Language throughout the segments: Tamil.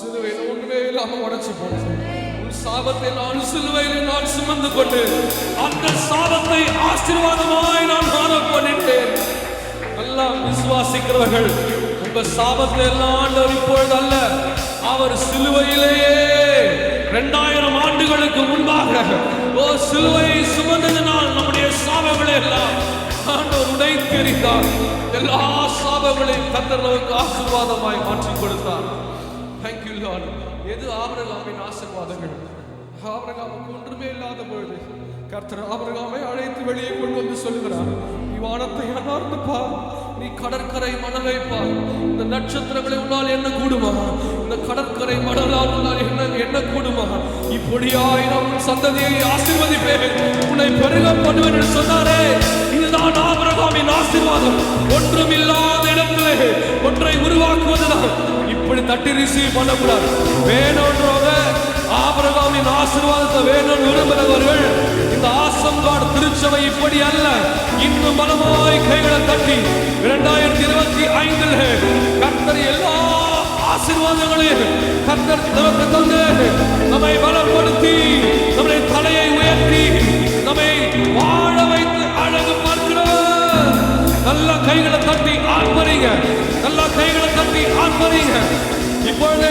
சிலுவையில் ஒண்ணுமே இல்லாம உடைச்சு போனேன். உன் சாபத்தை நான் சிலுவையில் நான் சுமந்து கொண்டு அந்த சாபத்தை ஆசீர்வாதமாய் நான் மாறப் பண்ணிட்டேன். நல்லா விசுவாசிக்கிறவர்கள் உங்க சாபத்தை எல்லாம் ஆண்டவர் இப்பொழுது அல்ல, அவர் சிலுவையிலேயே 2000 ஆண்டுகளுக்கு முன்பாக சிலுவையை சுமந்ததினால் நம்முடைய சாபங்களை எல்லாம் ஆண்டவர் உடைத்து எறிந்தார். எல்லா சாபங்களையும் கர்த்தர் நமக்கு ஆசீர்வாதமாய் மாற்றி கொடுத்தார். Thank you Lord. எது ஆபிரகாமின் ஆசீர்வாதங்கள்? ஆபிரகாமுக்கு ஒன்றுமே இல்லாத பொழுது கர்த்தர் ஆபிரகாமை அழைத்து வெளியே கொண்டு வந்து சொல்லுகிறார், நீ வானத்தை அண்ணார்ந்து பார், நீ கடற்கரை மணலை பார், இந்த நட்சத்திரங்களை உன்னால் என்ன கூடுமா, இந்த கடற்கரை மணலால் உன்னால் என்ன கூடுமா, இப்படியாய் நான் சந்ததியை ஆசீர்வதிப்பேன், உன்னை பெருக பண்ணுவேன் என்று சொன்னாரே. இதுதான் ஆபிரகாமின் ஆசீர்வாதம். ஒன்றும் இல்லாத இடத்திலே ஒன்றை உருவாக்குவதுதான். இப்படி தட்டி ரிசீவ் பண்ணக்கூடாது. வேணும்ன்றவங்க ஆபிரகாமின் ஆசீர்வாதத்தை வேணும்னு விரும்புகிறவர்கள் இந்த ஆசம் காட் திருச்சபை இப்படி அல்ல. இன்னும் பலமாய் கைகளை தட்டி 2025 கர்த்தர் எல்லா ஆசீர்வாதங்களையும் கர்த்தர் நமக்கு தந்து நம்மை பலப்படுத்தி நம்முடைய தலையை உயர்த்தி நம்மை வாழ வைத்து அழகு பார்க்கிறவர். நல்ல கைகளை தட்டி ஆர்ப்பரிங்க, நல்ல கைகளை தட்டி ஆர்ப்பரிங்க. இப்பொழுது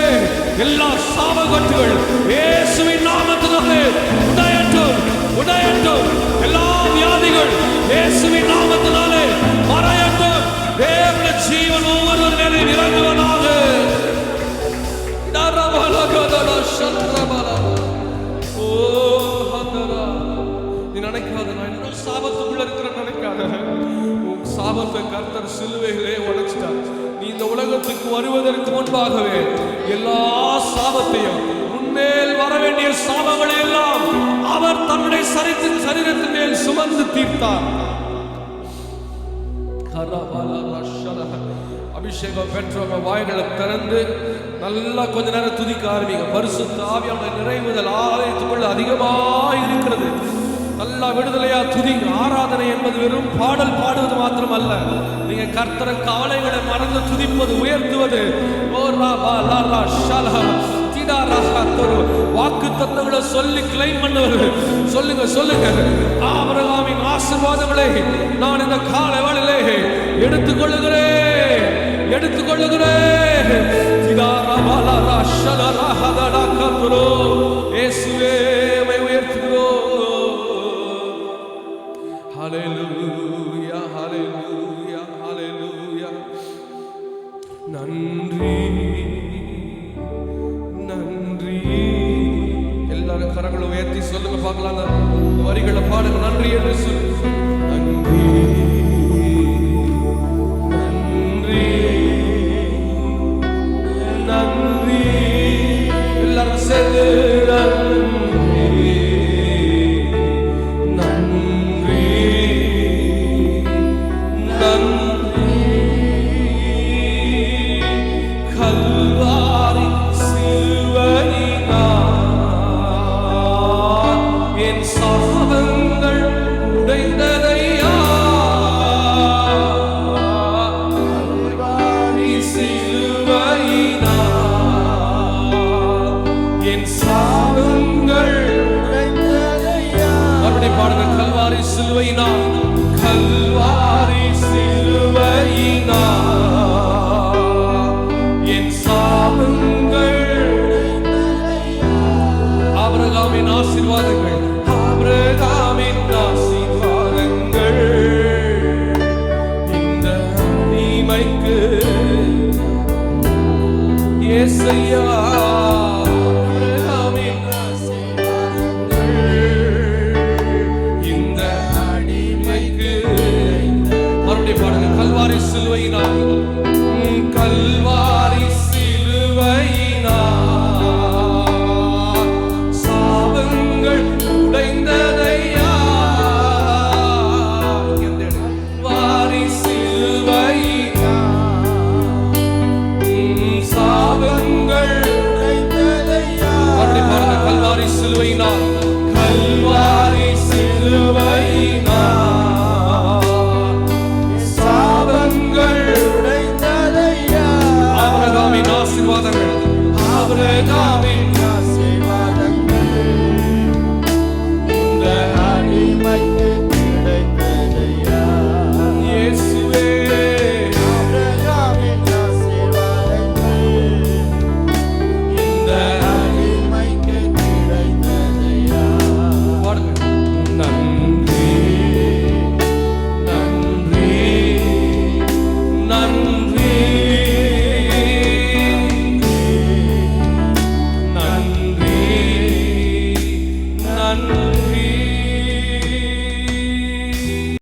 எல்லா சாபக்கட்டுகள் இயேசுவின் நாமத்தினாலே உடையட்டும், உடையட்டும். எல்லா வியாதிகள் இயேசுவின் நாமத்தினாலே மறையட்டும். தேவனுடைய ஜீவன் ஒவ்வொருவர் மேலே இறங்குவதாக. நீ நினைக்காத நான் இன்னும் சாபத்துக்குள்ள இருக்கிற நினைக்காத. உன் சாபத்தை கர்த்தர் சிலுவையிலே உடைச்சிட்டார். நீ இந்த உலகத்துக்கு வருவதற்கு முன்பாகவே எல்லா சாபத்தையும் உன்மேல் வர வேண்டிய சாபங்களை எல்லாம் அவர் தன்னுடைய சரீரத்தின் மேல் சுமந்து தீர்த்தார். அபிஷேகம் பெற்றவங்க வாய்களை திறந்து நல்லா கொஞ்ச நேரம் துதிக்க ஆரம்பிங்க. பரிசுத்த ஆவியானவருடைய நிறைவுதல் ஆலயத்துக்குள்ள அதிகமாக இருக்கிறது. நல்லா விடுதலையா துதிங்க. ஆராதனை என்பது வெறும் பாடல் பாடுவது மாத்திரம் அல்ல. நீங்க கர்த்தரை கவலைகளை மறந்து துதிப்பது, உயர்த்துவது. வாக்கு தத்தங்களை சொல்லி கிளைம் பண்ணுவது. சொல்லுங்க, சொல்லுங்க. ஆபிரகாமின் ஆசீர்வாதங்களை நான் இந்த காலை வேளையிலே எடுத்துக்கொள்ளுகிறேன், எடுத்துக்கொள்ளுகிறேன். இயேசுவே உயர்த்துகிறோம். Hallelujah, hallelujah, hallelujah. நன்றி, நன்றி. எல்லாரும் கரங்களை உயர்த்தி சொல்லுங்க பார்க்கலாம். வரிகளை பாடுங்க. நன்றி என்று சொல்லு. நன்றி, நன்றி, நன்றி. எல்லாரும் சேர்ந்து ஆபிரகாமின்